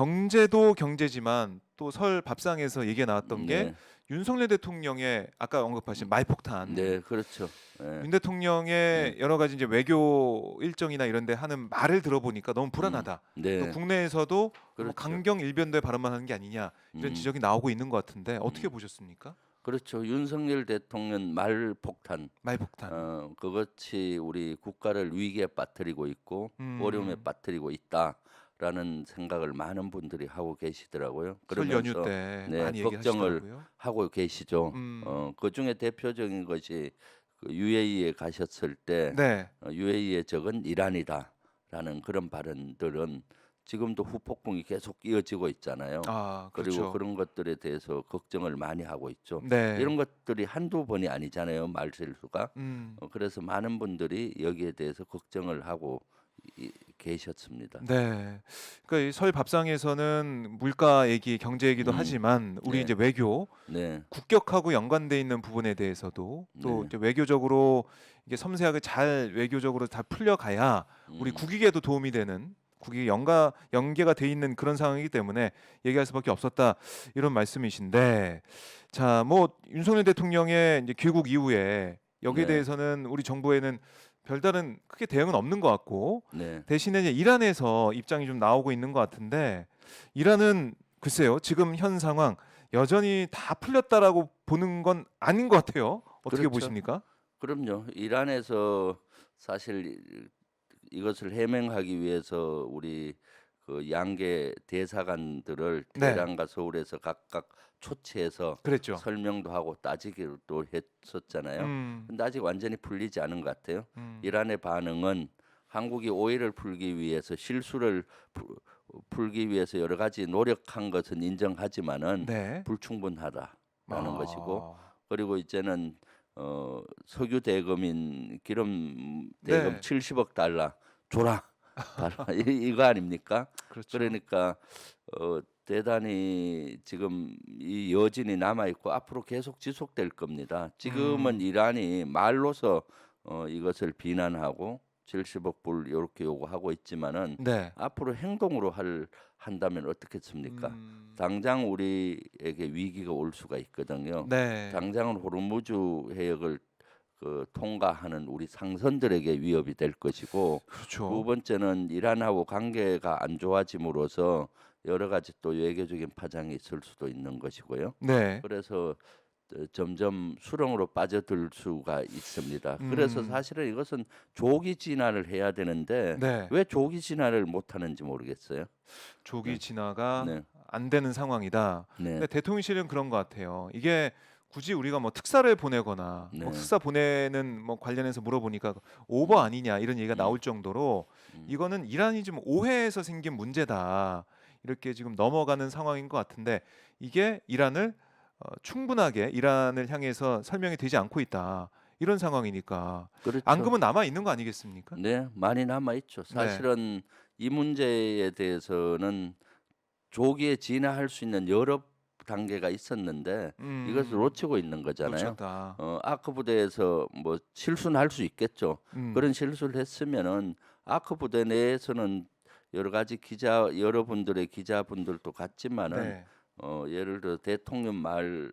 경제도 경제지만 또 설 밥상에서 얘기가 나왔던 게 네. 윤석열 대통령의 아까 언급하신 말폭탄. 네, 그렇죠. 예. 윤 네. 대통령의 여러 가지 이제 외교 일정이나 이런 데 하는 말을 들어보니까 너무 불안하다. 또 네. 국내에서도 너무 그렇죠. 강경 일변도의 발언만 하는 게 아니냐 이런 음. 지적이 나오고 있는 것 같은데 어떻게 음. 보셨습니까? 그렇죠. 윤석열 대통령 말폭탄, 말폭탄. 그것이 우리 국가를 위기에 빠뜨리고 있고 어려움에 음. 빠뜨리고 있다라는 생각을 많은 분들이 하고 계시더라고요. 설 연휴 그러면서 때 네, 많이 걱정을 얘기하시더라고요. 하고 계시죠. 음. 그중에 대표적인 것이 그 UAE에 가셨을 때 네. UAE의 적은 이란이다라는 그런 발언들은 지금도 후폭풍이 계속 이어지고 있잖아요. 아, 그리고 그렇죠. 그런 것들에 대해서 걱정을 많이 하고 있죠. 네. 이런 것들이 한두 번이 아니잖아요, 말실수가. 음. 그래서 많은 분들이 여기에 대해서 걱정을 하고 계셨습니다. 네. 그러니까 이 설 밥상에서는 물가 얘기, 경제 얘기도 음, 하지만 우리 네, 이제 외교, 네, 국격하고 연관돼 있는 부분에 대해서도 또 네, 이제 외교적으로 이게 섬세하게 잘 외교적으로 잘 풀려가야 우리 음, 국익에도 도움이 되는 국익이 연계가 돼 있는 그런 상황이기 때문에 얘기할 수밖에 없었다 이런 말씀이신데 자, 뭐 윤석열 대통령의 이제 귀국 이후에 여기에 네, 대해서는 우리 정부에는 별다른 크게 대응은 없는 것 같고 네. 대신에 이제 이란에서 입장이 좀 나오고 있는 것 같은데 이란은 글쎄요 지금 현 상황 여전히 다 풀렸다라고 보는 건 아닌 것 같아요. 어떻게 그렇죠. 보십니까? 그럼요. 이란에서 사실 이것을 해명하기 위해서 우리 그 양계 대사관들을 네, 테헤란과 서울에서 각각 초치해서 그랬죠. 설명도 하고 따지기도 했었잖아요. 음, 근데 아직 완전히 풀리지 않은 것 같아요. 음, 이란의 반응은 한국이 오해를 풀기 위해서 실수를 풀기 위해서 여러 가지 노력한 것은 인정하지만은 네. 불충분하다라는 것이고, 아, 그리고 이제는 석유 대금인 기름 대금 네, 70억 달러 줘라 달라 이거 아닙니까? 그렇죠. 그러니까 대단히 지금 이 여진이 남아 있고 앞으로 계속 지속될 겁니다. 지금은 음, 이란이 말로서 이것을 비난하고 70억 불 이렇게 요구하고 있지만은 네, 앞으로 행동으로 한다면 어떻겠습니까? 음, 당장 우리에게 위기가 올 수가 있거든요. 네, 당장은 호르무즈 해역을 통과하는 우리 상선들에게 위협이 될 것이고, 두 그렇죠. 번째는 이란하고 관계가 안 좋아짐으로써 여러 가지 또 외교적인 파장이 있을 수도 있는 것이고요. 네, 그래서 점점 수렁으로 빠져들 수가 있습니다. 그래서 음, 사실은 이것은 조기 진화를 해야 되는데 네. 왜 조기 진화를 못 하는지 모르겠어요. 조기 네, 진화가 네, 안 되는 상황이다. 근데 네, 대통령실은 그런 것 같아요. 이게 굳이 우리가 뭐 특사를 보내거나 뭐 네, 특사 보내는 뭐 관련해서 물어보니까 오버 음, 아니냐 이런 얘기가 음, 나올 정도로 음. 이거는 이란이 좀 오해에서 생긴 문제다. 이렇게 지금 넘어가는 상황인 것 같은데 이게 이란을 충분하게 이란을 향해서 설명이 되지 않고 있다. 이런 상황이니까 그렇죠. 앙금은 남아 있는 거 아니겠습니까? 네, 많이 남아 있죠. 네. 사실은 이 문제에 대해서는 조기에 진화할 수 있는 여러 단계가 있었는데 이것을 음, 놓치고 있는 거잖아요. 놓쳤다. 아크 부대에서 뭐 실수는 할 수 있겠죠. 음, 그런 실수를 했으면은 아크 부대 내에서는 여러 가지 여러분들의 기자분들도 같지만은 네. 예를 들어 대통령 말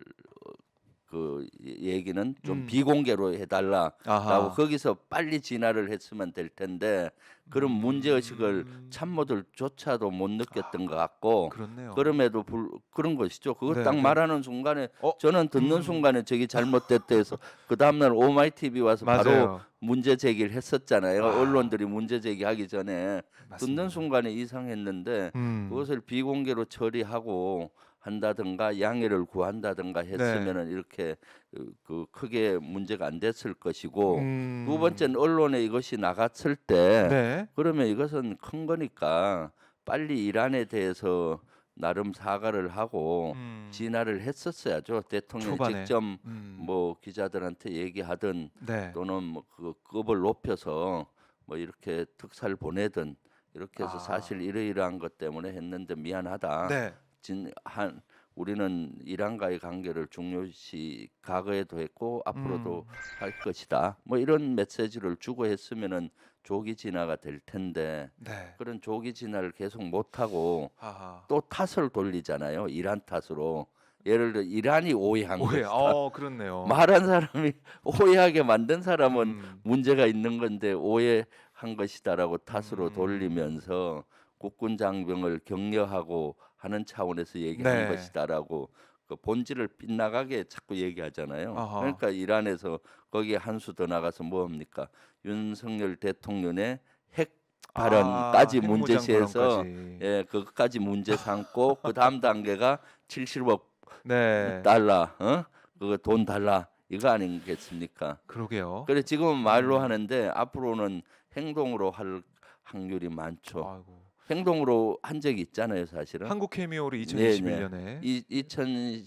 얘기는 좀 음. 비공개로 해달라라고 아하. 거기서 빨리 진화를 했으면 될 텐데 그런 문제 의식을 음. 참모들조차도 못 느꼈던 것 아, 같고 그렇네요. 그럼에도 그런 것이죠. 그거 딱 네네. 말하는 순간에 어, 저는 듣는 음. 순간에 저기 잘못됐다 해서 그 다음날 오마이티비 와서 바로 맞아요. 문제 제기를 했었잖아요. 아, 언론들이 문제 제기하기 전에 듣는 맞습니다. 순간에 이상했는데 음. 그것을 비공개로 처리하고 한다든가 양해를 구한다든가 네. 했으면은 이렇게 크게 문제가 안 됐을 것이고 두 번째는 음. 언론에 이것이 나갔을 때 네. 그러면 이것은 큰 거니까 빨리 이란에 대해서 나름 사과를 하고 음. 진화를 했었어야죠. 대통령이 초반에. 직접 음. 뭐 기자들한테 얘기하든 네. 또는 뭐 그 급을 높여서 뭐 이렇게 특사를 보내든 이렇게 해서 사실 아. 이러이러한 것 때문에 했는데 미안하다. 네. 한 우리는 이란과의 관계를 중요시 과거에도 했고 앞으로도 음. 할 것이다. 뭐 이런 메시지를 주고 했으면은 조기 진화가 될 텐데 네. 그런 조기 진화를 계속 못 하고 하하. 또 탓을 돌리잖아요. 이란 탓으로. 예를 들어 이란이 오해한 오해. 것이다. 그렇네요. 말한 사람이 오해하게 만든 사람은 음. 문제가 있는 건데 오해한 것이다라고 탓으로 음. 돌리면서 국군 장병을 격려하고 하는 차원에서 얘기한 네. 것이다라고 그 본질을 빗나가게 자꾸 얘기하잖아요. 아하. 그러니까 이란에서 거기에 한 수 더 나가서 뭡니까? 윤석열 대통령의 핵 발언까지 문제시해서 핵무장발언까지. 그것까지 문제 삼고 그 다음 단계가 70억 네. 달러, 그거 돈 달라 이거 아니겠습니까? 그러게요. 그래 지금은 말로 음. 하는데 앞으로는 행동으로 할 확률이 많죠. 아이고. 행동으로 한 적이 있잖아요, 사실은. 한국 케미오를 네네. 2021년에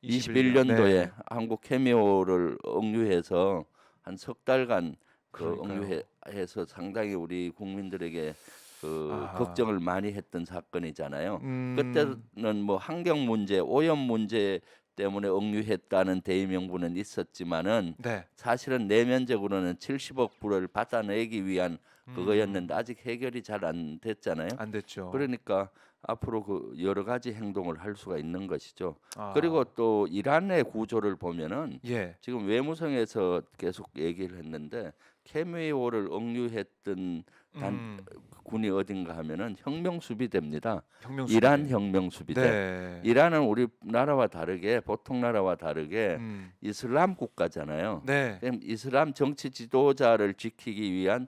2021년도에 네. 한국 케미오를 억류해서 한 석 달간 그 그러니까요. 억류해서 상당히 우리 국민들에게 그 아하. 걱정을 많이 했던 사건이잖아요. 음. 그때는 뭐 환경 문제, 오염 문제 때문에 억류했다는 대의명분은 있었지만은 네. 사실은 내면적으로는 70억 불을 받아내기 위한 그거였는데 음. 아직 해결이 잘 안 됐잖아요. 안 됐죠. 그러니까 앞으로 그 여러 가지 행동을 할 수가 있는 것이죠. 아. 그리고 또 이란의 구조를 보면은 예. 지금 외무성에서 계속 얘기를 했는데 케미오를 억류했던 음. 군이 어딘가 하면은 혁명수비대입니다. 혁명수비대. 이란 혁명수비대. 네. 이란은 우리나라와 다르게 보통 나라와 다르게 음. 이슬람 국가잖아요. 네. 그럼 이슬람 정치 지도자를 지키기 위한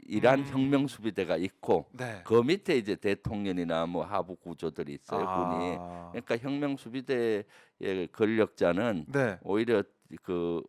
이란 음. 혁명수비대가 있고 네. 그 밑에 이제 대통령이나 뭐 하부 구조들이 있어요. 군이. 아. 그러니까 혁명수비대의 권력자는 네. 오히려 그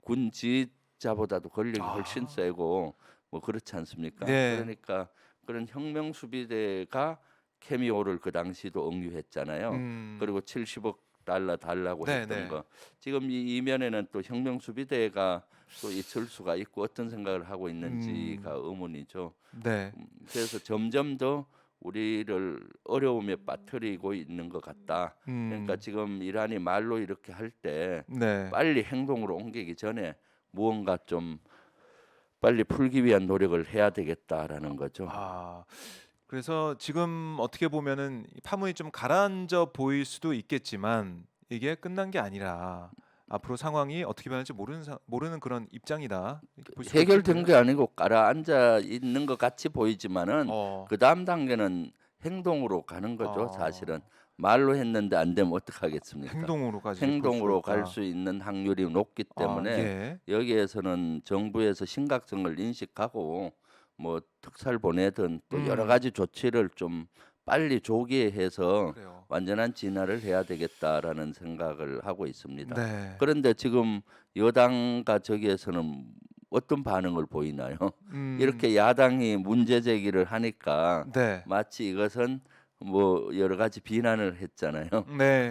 군 지휘자보다도 권력이 아. 훨씬 세고 뭐 그렇지 않습니까? 네. 그러니까 그런 혁명수비대가 케미오를 그 당시도 억류했잖아요. 음. 그리고 70억 달러 달라고 네, 했던 네. 거. 지금 이 이면에는 또 혁명수비대가 또 있을 수가 있고 어떤 생각을 하고 있는지가 의문이죠. 네. 그래서 점점 더 우리를 어려움에 빠뜨리고 있는 것 같다. 그러니까 음. 지금 이란이 말로 이렇게 할 때 네. 빨리 행동으로 옮기기 전에 무언가 좀 빨리 풀기 위한 노력을 해야 되겠다라는 거죠. 아. 그래서 지금 어떻게 보면은 이 파문이 좀 가라앉아 보일 수도 있겠지만 이게 끝난 게 아니라 앞으로 상황이 어떻게 변할지 모르는 그런 입장이다. 이렇게 볼 수가 해결된 있겠네요. 게 아니고 가라앉아 있는 것 같이 보이지만은 어. 그 다음 단계는 행동으로 가는 거죠. 사실은 어. 말로 했는데 안 되면 어떡하겠습니까? 행동으로까지 볼 수가 행동으로 있다. 갈 수 있는 확률이 높기 때문에 예. 여기에서는 정부에서 심각성을 인식하고 뭐 특사를 보내든 또 여러 음. 가지 조치를 좀 빨리 조기에 해서 그래요. 완전한 진화를 해야 되겠다라는 생각을 하고 있습니다. 네. 그런데 지금 여당과 저기에서는 어떤 반응을 보이나요? 음. 이렇게 야당이 문제 제기를 하니까 네. 마치 이것은 뭐 여러 가지 비난을 했잖아요. 네.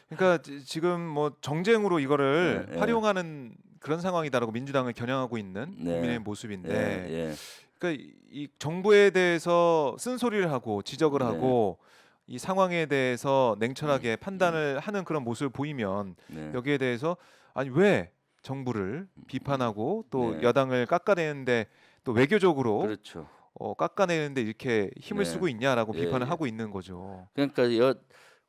그러니까 지금 뭐 정쟁으로 이거를 예, 예. 활용하는 그런 상황이다라고 민주당을 겨냥하고 있는 네. 국민의 예, 모습인데 예. 그러니까 이 정부에 대해서 쓴소리를 하고 지적을 네. 하고 이 상황에 대해서 냉철하게 판단을 하는 그런 모습을 보이면 네. 여기에 대해서 아니 왜 정부를 비판하고 또 네. 여당을 깎아내는데 또 외교적으로 그렇죠. 깎아내는데 이렇게 힘을 네. 쓰고 있냐라고 예, 비판을 예. 하고 있는 거죠. 그러니까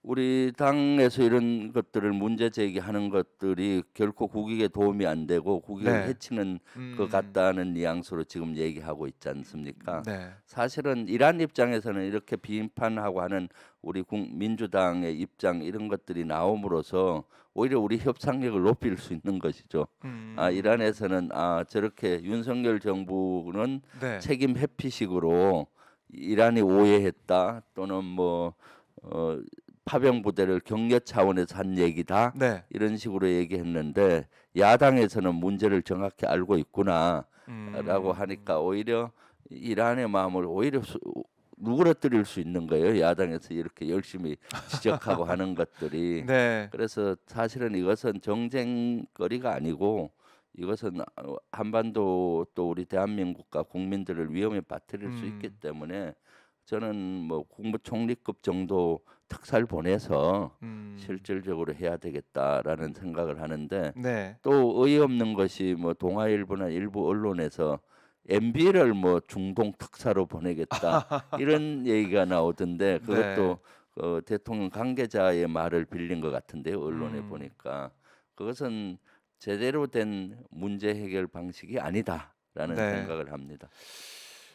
우리 당에서 이런 것들을 문제 제기하는 것들이 결코 국익에 도움이 안 되고 국익을 네. 해치는 것 같다는 뉘앙스로 지금 얘기하고 있지 않습니까? 네. 사실은 이란 입장에서는 이렇게 비판하고 하는 우리 민주당의 입장 이런 것들이 나옴으로써 오히려 우리 협상력을 높일 수 있는 것이죠. 이란에서는 저렇게 윤석열 정부는 네. 책임 회피식으로 이란이 오해했다 또는 뭐 파병 부대를 격려 차원에서 한 얘기다 네. 이런 식으로 얘기했는데 야당에서는 문제를 정확히 알고 있구나라고 하니까 오히려 이란의 마음을 오히려 누그러뜨릴 수 있는 거예요. 야당에서 이렇게 열심히 지적하고 하는 것들이. 네. 그래서 사실은 이것은 정쟁거리가 아니고 이것은 한반도 또 우리 대한민국과 국민들을 위험에 빠뜨릴 수 있기 때문에 저는 뭐 국무총리급 정도 특사를 보내서 실질적으로 해야 되겠다라는 생각을 하는데 네. 또 어이없는 것이 뭐 동아일보나 일부 언론에서 MB를 뭐 중동 특사로 보내겠다 이런 얘기가 나오던데 네. 그것도 대통령 관계자의 말을 빌린 것 같은데요. 언론에 보니까 그것은 제대로 된 문제 해결 방식이 아니다라는 네. 생각을 합니다.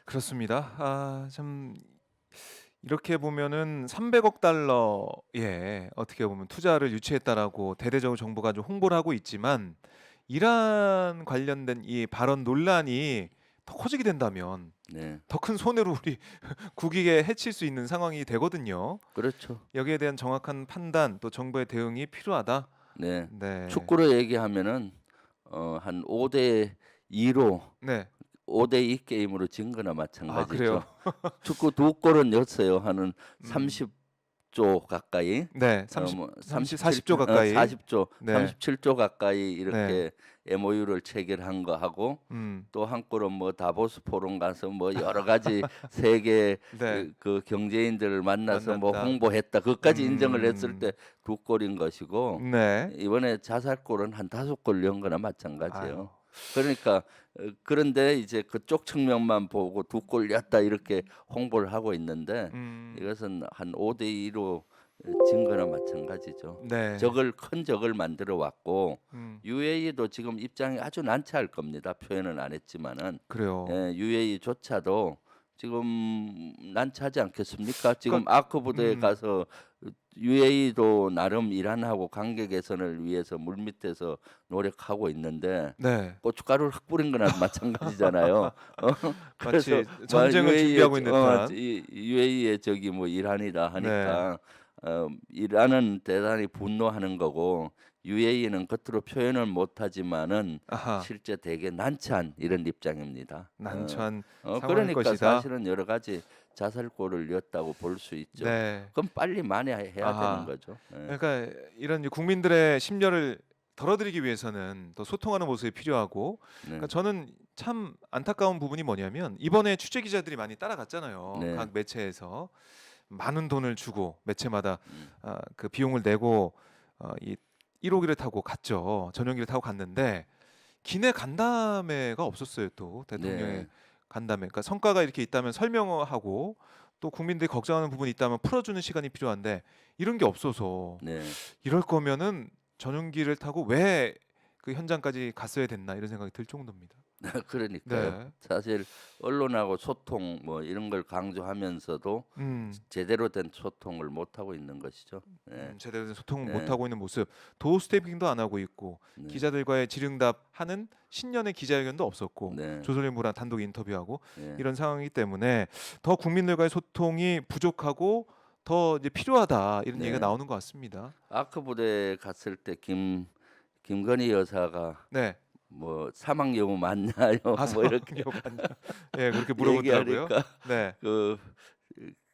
그렇습니다. 참 이렇게 보면은 300억 달러에 어떻게 보면 투자를 유치했다라고 대대적으로 정부가 좀 홍보를 하고 있지만 이란 관련된 이 발언 논란이 더 커지게 된다면 네, 더 큰 손해로 우리 국익에 해칠 수 있는 상황이 되거든요. 그렇죠. 여기에 대한 정확한 판단 또 정부의 대응이 필요하다. 네, 네. 축구로 얘기하면은 한 5대 2로 네. 5대 2 게임으로 진 거나 아, 마찬가지죠. 그래요? 축구 2골은 넣었어요. 하는 음. 30조 가까이. 네. 30, 뭐 40조 가까이. 40조, 네. 37조 가까이 이렇게 네. MOU를 체결한 거 하고 음. 또 한 골은 뭐 다보스 포럼 가서 뭐 여러 가지 세계 네. 그 경제인들을 만나서 뭐 만났다. 홍보했다. 그것까지 인정을 했을 음. 때 2골인 것이고 네. 이번에 자살골은 한 5골 넣은 거나 아유. 마찬가지예요. 그러니까 그런데 이제 그쪽 측면만 보고 2골 넣었다 이렇게 홍보를 하고 있는데 음. 이것은 한 5대 2로 진 거나 마찬가지죠. 네. 큰 적을 만들어 왔고 음. UAE도 지금 입장이 아주 난처할 겁니다. 표현은 안 했지만은 그래요. UAE조차도 지금 난처하지 않겠습니까? 지금 그러니까 아크 부대에 가서 UAE도 나름 이란하고 관계 개선을 위해서 물밑에서 노력하고 있는데 네. 고춧가루를 흙 뿌린 거나 마찬가지잖아요. 마치 전쟁을 준비하고 있는 듯한. UAE의 저기 뭐 이란이다 네. 하니까 이란은 대단히 분노하는 거고 UAE는 겉으로 표현을 못하지만은 아하. 실제 되게 난처한 이런 입장입니다. 난처한 상황일 그러니까 것이다. 사실은 여러 가지 자살골을 냈다고 볼 수 있죠. 네. 그럼 빨리 만회해야 아하. 되는 거죠. 그러니까 이런 이제 국민들의 심려를 덜어드리기 위해서는 더 소통하는 모습이 필요하고, 네. 그러니까 저는 참 안타까운 부분이 뭐냐면 이번에 취재 기자들이 많이 따라갔잖아요. 네. 각 매체에서 많은 돈을 주고 매체마다 음. 그 비용을 내고 이 1호기를 타고 갔죠. 전용기를 타고 갔는데 기내 간담회가 없었어요. 또 대통령의 네. 간담회. 그러니까 성과가 이렇게 있다면 설명하고 또 국민들이 걱정하는 부분이 있다면 풀어주는 시간이 필요한데 이런 게 없어서 네. 이럴 거면은 전용기를 타고 왜 그 현장까지 갔어야 됐나 이런 생각이 들 정도입니다. 그러니까요. 네. 사실 언론하고 소통 뭐 이런 걸 강조하면서도 제대로 된 소통을 못 하고 있는 것이죠. 네. 제대로 된 소통을 네. 못 하고 있는 모습, 도어 스태핑도 안 하고 있고 네. 기자들과의 질응답하는 신년의 기자회견도 없었고 네. 조선일보랑 단독 인터뷰하고 네. 이런 상황이기 때문에 더 국민들과의 소통이 부족하고 더 이제 필요하다 이런 네. 얘기가 나오는 것 같습니다. 아크 부대 갔을 때 김건희 여사가 네. 뭐 사망 여부 맞나요? 뭐 이렇게 예, 그렇게 물어보더라고요. 얘기하니까 네. 그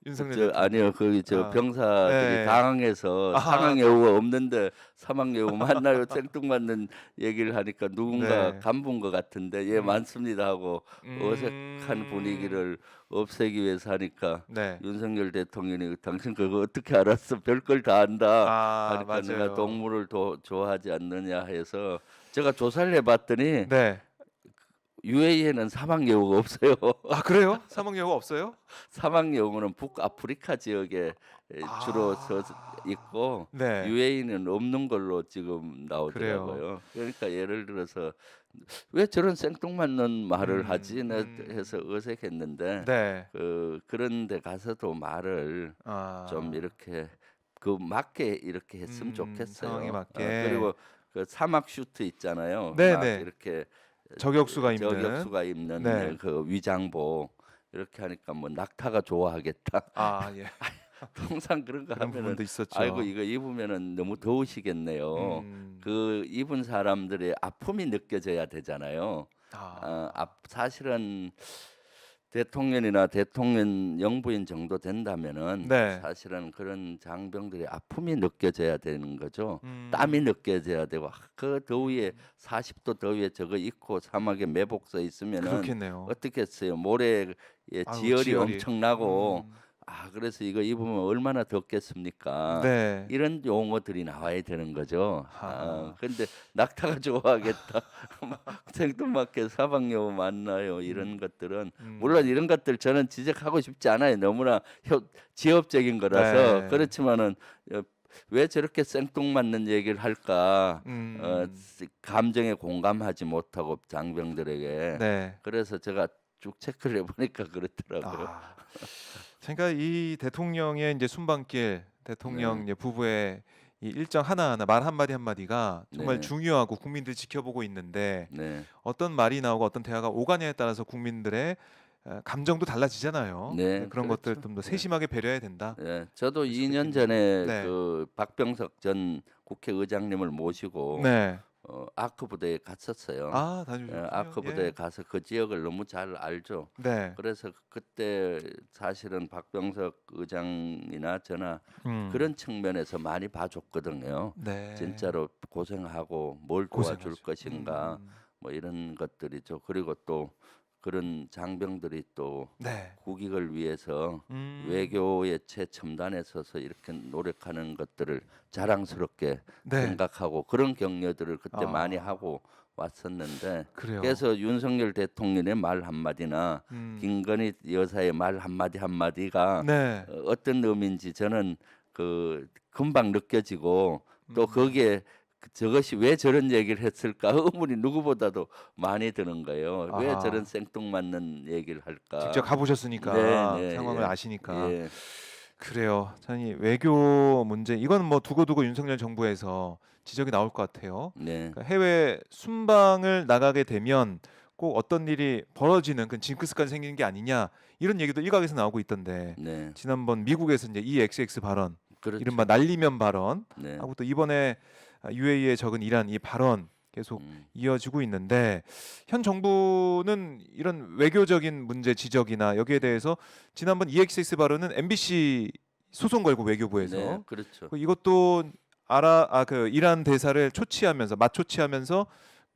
윤석열 저 대통령. 아니요 거기 저 아. 병사들이 네. 당황해서 아하. 사망 여부가 없는데 사망 여부 맞나요? 생뚱맞는 얘기를 하니까 누군가 네. 간부인 것 같은데 예 많습니다 하고 음. 어색한 분위기를 없애기 위해서 하니까 네. 윤석열 대통령이 당신 그거 어떻게 알았어? 별걸 다 안다. 아, 하니까 내가 맞아요. 동물을 좋아하지 않느냐 해서 제가 조사를 해봤더니 네. UAE에는 사망 여부가 없어요. 아, 그래요? 사망 여부 없어요? 사망 여부는 북아프리카 지역에 주로 있고 네. UAE는 없는 걸로 지금 나오더라고요. 그러니까 예를 들어서 왜 저런 생뚱맞는 말을 하지? 해서 어색했는데 네. 그런 데 가서도 말을 좀 이렇게 그 맞게 이렇게 했으면 좋겠어요. 상황에 맞게. 그리고 그 사막 슈트 있잖아요. 네, 막 네. 이렇게 저격수가 입는. 저격수가 입는 네. 그 위장복 이렇게 하니까 뭐 낙타가 좋아하겠다. 아, 예. 통상 그런 거 그런 하면은 부분도 있었죠. 아이고 이거 입으면은 너무 더우시겠네요. 그 입은 사람들의 아픔이 느껴져야 되잖아요. 사실은 대통령이나 대통령 영부인 정도 된다면은 네. 사실은 그런 장병들의 아픔이 느껴져야 되는 거죠. 땀이 느껴져야 되고 그 더위에 40도 더위에 저거 입고 사막에 매복 써 있으면은 그렇겠네요. 어떻겠어요. 모래에 아유, 지열이 지열이. 엄청나고 그래서 이거 입으면 얼마나 덥겠습니까? 네. 이런 용어들이 나와야 되는 거죠. 하하. 근데 낙타가 좋아하겠다. 생뚱맞게 사방여우 만나요. 이런 것들은 물론 음. 이런 것들 저는 지적하고 싶지 않아요. 너무나 지엽적인 거라서. 네. 그렇지만은 어, 왜 저렇게 생뚱맞는 얘기를 할까? 음. 감정에 공감하지 못하고 장병들에게. 네. 그래서 제가 쭉 체크를 해보니까 그렇더라고요. 아. 그러니까 이 대통령의 이제 순방길, 대통령 네, 이제 부부의 이 일정 하나하나 말 한마디 한마디가 정말 네, 중요하고 국민들이 지켜보고 있는데 네, 어떤 말이 나오고 어떤 대화가 오가냐에 따라서 국민들의 감정도 달라지잖아요. 네, 네, 그런 것들 그렇죠. 좀 더 네, 세심하게 배려해야 된다. 네. 저도 그럴 수도 2년 있겠네요. 전에 네. 그 박병석 전 국회의장님을 모시고 네. 아크 부대에 갔었어요. 아, 다녀오셨군요. 아크 부대에 예. 가서 그 지역을 너무 잘 알죠. 네. 그래서 그때 사실은 박병석 의장이나 저나 음. 그런 측면에서 많이 봐줬거든요. 네. 진짜로 고생하고 뭘 도와줄 고생하죠. 것인가 뭐 이런 것들이죠. 그리고 또 그런 장병들이 또 네. 국익을 위해서 음. 외교의 최첨단에 서서 이렇게 노력하는 것들을 자랑스럽게 네. 생각하고 그런 격려들을 그때 많이 아. 하고 왔었는데 그래요. 그래서 윤석열 대통령의 말 한마디나 음. 김건희 여사의 말 한마디 한마디가 네. 어떤 의미인지 저는 그 금방 느껴지고 또 음. 거기에 저것이 왜 저런 얘기를 했을까 의문이 누구보다도 많이 드는 거예요. 왜 저런 아하. 생뚱맞는 얘기를 직접 할까? 가 네, 보셨으니까 네, 상황을 예, 아시니까. 예, 그래요. 참 이 외교 문제 이건 뭐 두고두고 윤석열 정부에서 지적이 나올 것 같아요. 네, 그러니까 해외 순방을 나가게 되면 꼭 어떤 일이 벌어지는 그 징크스까지 생기는 게 아니냐 이런 얘기도 일각에서 나오고 있던데 네, 지난번 미국에서 이제 EXX 발언, 이른바 그렇죠. 날리면 발언 네, 하고 또 이번에 UAE에 적은 이란 이 발언 계속 음, 이어지고 있는데 현 정부는 이런 외교적인 문제 지적이나 여기에 대해서 지난번 EXX 발언은 MBC 소송 걸고 네, 외교부에서 그렇죠. 이것도 그 이란 대사를 초치하면서 맞초치하면서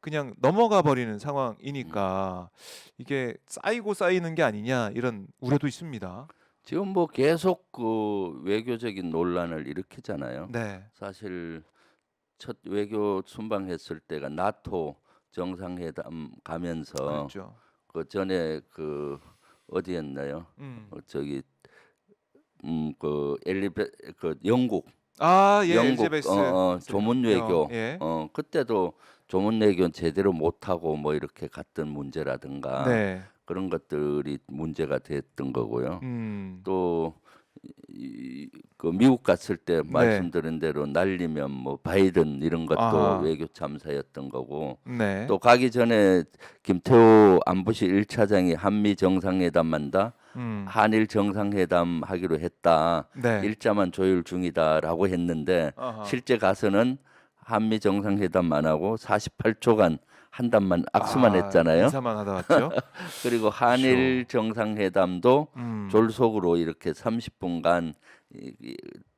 그냥 넘어가 버리는 음. 상황이니까 이게 쌓이고 쌓이는 게 아니냐 이런 우려도 있습니다. 지금 뭐 계속 그 외교적인 논란을 일으키잖아요. 네, 사실 첫 외교 순방했을 때가 나토 정상회담 가면서 그랬죠. 그 전에 그 어디였나요? 음. 저기 그 엘리베 그 영국 아, 예, 영국 엘리자베스 조문 여, 외교 예. 그때도 조문 외교는 제대로 못하고 뭐 이렇게 갔던 문제라든가 네. 그런 것들이 문제가 됐던 거고요. 음. 또 그 미국 갔을 때 네. 말씀드린 대로 날리면 뭐 바이든 이런 것도 아하. 외교 참사였던 거고 네. 또 가기 전에 김태호 안보실 1차장이 한미 정상회담만다 음. 한일 정상회담 하기로 했다. 네. 일자만 조율 중이다라고 했는데 아하. 실제 가서는 한미 정상회담 안 하고 48초간 한담만 악수만 했잖아요. 인사만 하다 왔죠? 그리고 한일 그쵸. 정상회담도 음. 졸속으로 이렇게 30분간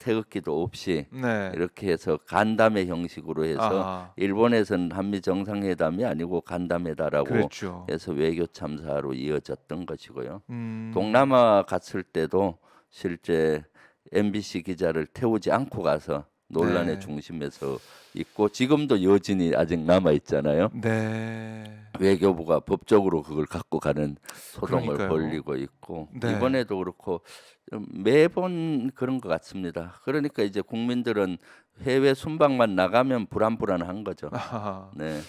태극기도 없이 네. 이렇게 해서 간담회 형식으로 해서 아하. 일본에서는 한미 정상회담이 아니고 간담회다라고 그랬죠. 해서 외교 참사로 이어졌던 것이고요. 음. 동남아 갔을 때도 실제 MBC 기자를 태우지 않고 가서 논란의 네. 중심에서 있고 지금도 여진이 아직 남아 있잖아요. 네. 외교부가 법적으로 그걸 갖고 가는 소송을 그러니까요. 벌이고 있고 네. 이번에도 그렇고 좀 매번 그런 것 같습니다. 그러니까 이제 국민들은 해외 순방만 나가면 불안불안한 거죠. 아하. 네,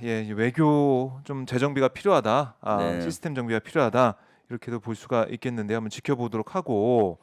예, 이 외교 좀 재정비가 필요하다. 네, 시스템 정비가 필요하다. 이렇게도 볼 수가 있겠는데 한번 지켜보도록 하고